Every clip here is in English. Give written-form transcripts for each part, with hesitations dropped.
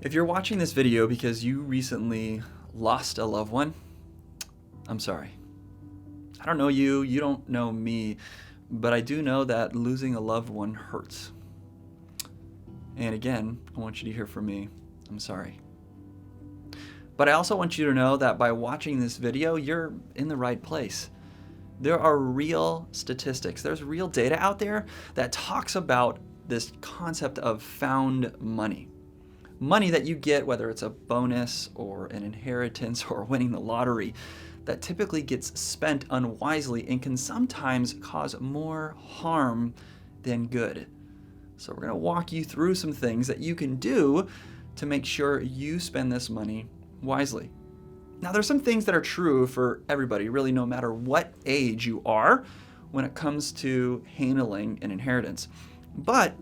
If you're watching this video because you recently lost a loved one, I'm sorry. I don't know you, you don't know me, but I do know that losing a loved one hurts. And again, I want you to hear from me, I'm sorry. But I also want you to know that by watching this video, you're in the right place. There are real statistics, there's real data out there that talks about this concept of found money. Money that you get, whether it's a bonus or an inheritance or winning the lottery, that typically gets spent unwisely and can sometimes cause more harm than good. So we're going to walk you through some things that you can do to make sure you spend this money wisely. Now, there's some things that are true for everybody, really, no matter what age you are when it comes to handling an inheritance. But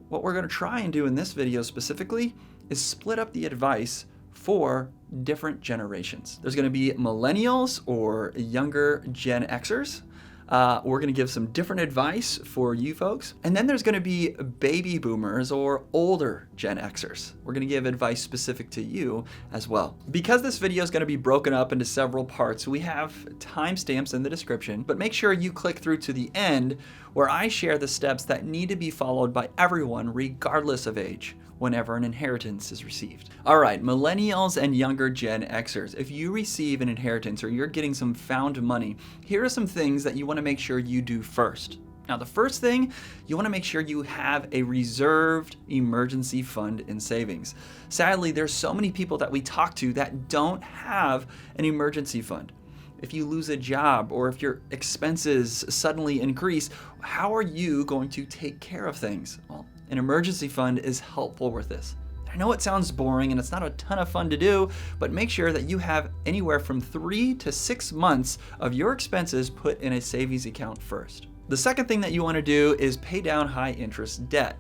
what we're going to try and do in this video specifically is split up the advice for different generations. There's going to be millennials or younger Gen Xers. We're going to give some different advice for you folks. And then there's going to be baby boomers or older Gen Xers. We're going to give advice specific to you as well. Because this video is going to be broken up into several parts, we have timestamps in the description, but make sure you click through to the end where I share the steps that need to be followed by everyone regardless of age whenever an inheritance is received. All right, millennials and younger Gen Xers, if you receive an inheritance or you're getting some found money, here are some things that you want to make sure you do first. Now, the first thing, you want to make sure you have a reserved emergency fund in savings. Sadly, there's so many people that we talk to that don't have an emergency fund. If you lose a job or if your expenses suddenly increase, how are you going to take care of things? Well, an emergency fund is helpful with this. I know it sounds boring and it's not a ton of fun to do, but make sure that you have anywhere from 3 to 6 months of your expenses put in a savings account first. The second thing that you want to do is pay down high interest debt.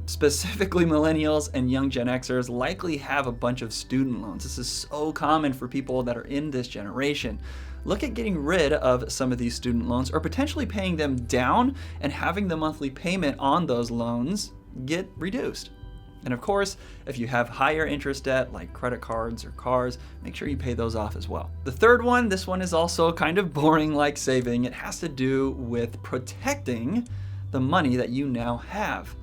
Specifically, millennials and young Gen Xers likely have a bunch of student loans. This is so common for people that are in this generation. Look at getting rid of some of these student loans or potentially paying them down and having the monthly payment on those loans get reduced. And of course, if you have higher interest debt like credit cards or cars, make sure you pay those off as well. The third one, this one is also kind of boring like saving. It has to do with protecting the money that you now have.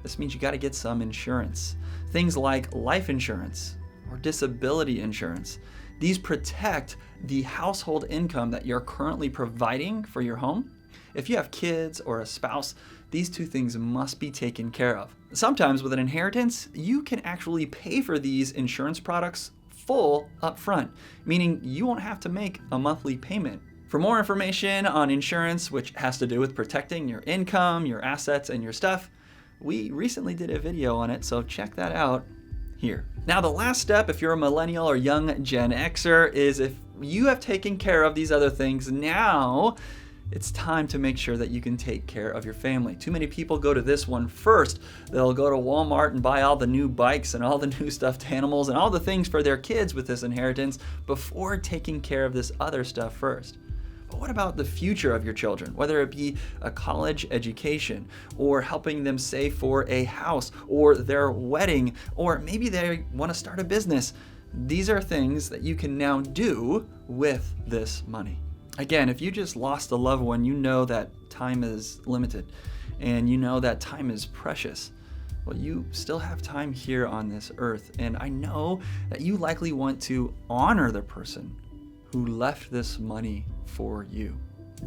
This means you got to get some insurance. Things like life insurance or disability insurance. These protect the household income that you're currently providing for your home. If you have kids or a spouse, these two things must be taken care of. Sometimes with an inheritance, you can actually pay for these insurance products full upfront, meaning you won't have to make a monthly payment. For more information on insurance, which has to do with protecting your income, your assets, and your stuff, we recently did a video on it, so check that out here. Now, the last step, if you're a millennial or young Gen Xer, is if you have taken care of these other things, now it's time to make sure that you can take care of your family. Too many people go to this one first. They'll go to Walmart and buy all the new bikes and all the new stuffed animals and all the things for their kids with this inheritance before taking care of this other stuff first. But what about the future of your children, whether it be a college education or helping them save for a house or their wedding, or maybe they want to start a business? These are things that you can now do with this money. Again, if you just lost a loved one, you know that time is limited and you know that time is precious. Well, you still have time here on this earth, and I know that you likely want to honor the person who left this money for you.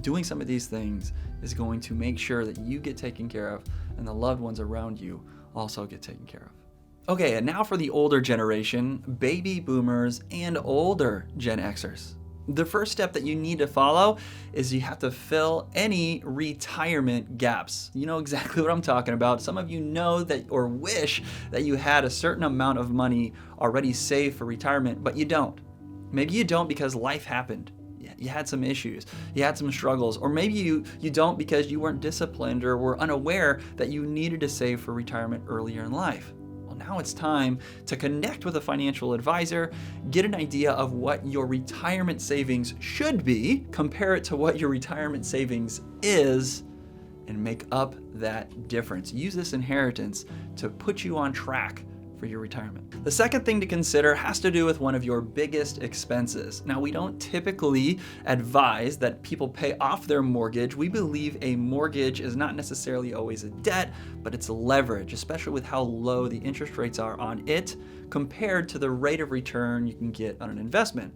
Doing some of these things is going to make sure that you get taken care of and the loved ones around you also get taken care of. Okay, and now for the older generation, baby boomers and older Gen Xers. The first step that you need to follow is you have to fill any retirement gaps. You know exactly what I'm talking about. Some of you know that or wish that you had a certain amount of money already saved for retirement, but you don't. Maybe you don't because life happened. You had some issues, you had some struggles, or maybe you don't because you weren't disciplined or were unaware that you needed to save for retirement earlier in life. Well, now it's time to connect with a financial advisor, get an idea of what your retirement savings should be, compare it to what your retirement savings is, and make up that difference. Use this inheritance to put you on track for your retirement. The second thing to consider has to do with one of your biggest expenses. Now, we don't typically advise that people pay off their mortgage. We believe a mortgage is not necessarily always a debt, but it's a leverage, especially with how low the interest rates are on it compared to the rate of return you can get on an investment.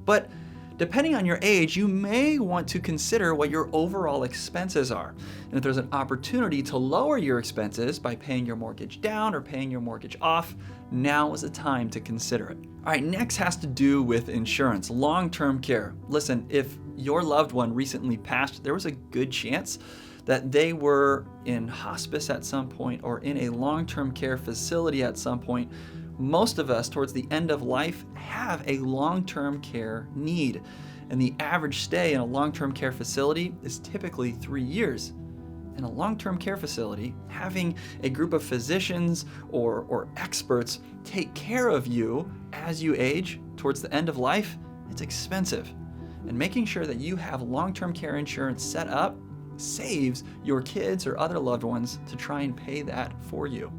But depending on your age, you may want to consider what your overall expenses are. And if there's an opportunity to lower your expenses by paying your mortgage down or paying your mortgage off, now is the time to consider it. All right, next has to do with insurance, long-term care. Listen, if your loved one recently passed, there was a good chance that they were in hospice at some point or in a long-term care facility at some point. Most of us, towards the end of life, have a long-term care need, and the average stay in a long-term care facility is typically 3 years. In a long-term care facility, having a group of physicians or experts take care of you as you age towards the end of life, it's expensive. And making sure that you have long-term care insurance set up saves your kids or other loved ones to try and pay that for you.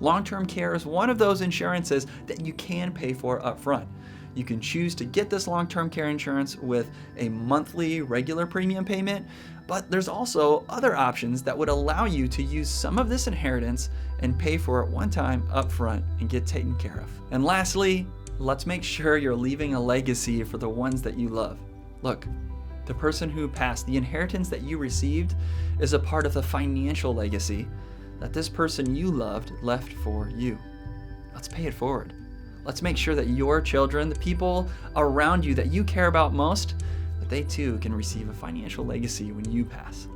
Long-term care is one of those insurances that you can pay for upfront. You can choose to get this long-term care insurance with a monthly regular premium payment, but there's also other options that would allow you to use some of this inheritance and pay for it one time upfront and get taken care of. And lastly, let's make sure you're leaving a legacy for the ones that you love. Look, the person who passed, the inheritance that you received is a part of the financial legacy that this person you loved left for you. Let's pay it forward. Let's make sure that your children, the people around you that you care about most, that they too can receive a financial legacy when you pass.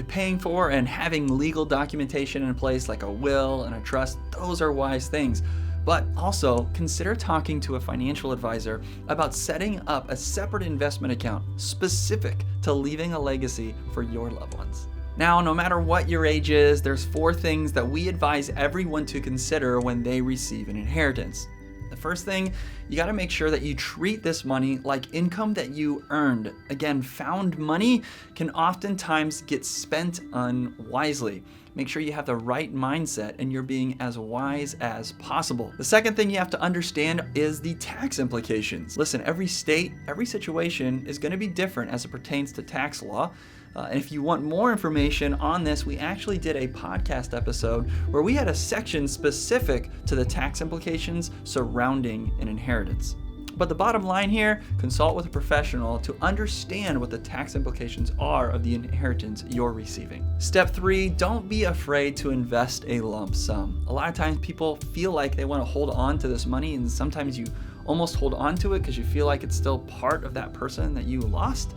Paying for and having legal documentation in place like a will and a trust, those are wise things. But also consider talking to a financial advisor about setting up a separate investment account specific to leaving a legacy for your loved ones. Now, no matter what your age is, there's 4 things that we advise everyone to consider when they receive an inheritance. The first thing, you got to make sure that you treat this money like income that you earned. Again, found money can oftentimes get spent unwisely. Make sure you have the right mindset and you're being as wise as possible. The second thing you have to understand is the tax implications. Listen, every state, every situation is going to be different as it pertains to tax law. And if you want more information on this, we actually did a podcast episode where we had a section specific to the tax implications surrounding an inheritance. But the bottom line here, consult with a professional to understand what the tax implications are of the inheritance you're receiving. Step 3, don't be afraid to invest a lump sum. A lot of times people feel like they want to hold on to this money, and sometimes you almost hold on to it because you feel like it's still part of that person that you lost.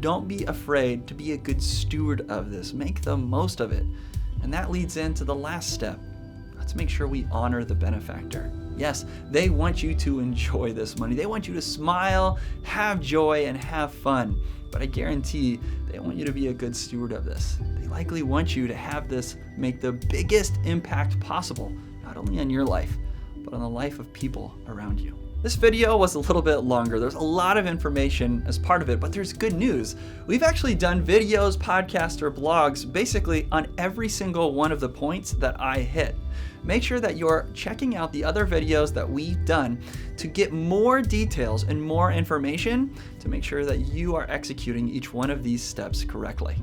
Don't be afraid to be a good steward of this. Make the most of it. And that leads into the last step. Let's make sure we honor the benefactor. Yes, they want you to enjoy this money. They want you to smile, have joy, and have fun. But I guarantee they want you to be a good steward of this. They likely want you to have this make the biggest impact possible, not only on your life, but on the life of people around you. This video was a little bit longer. There's a lot of information as part of it, but there's good news. We've actually done videos, podcasts, or blogs basically on every single one of the points that I hit. Make sure that you're checking out the other videos that we've done to get more details and more information to make sure that you are executing each one of these steps correctly.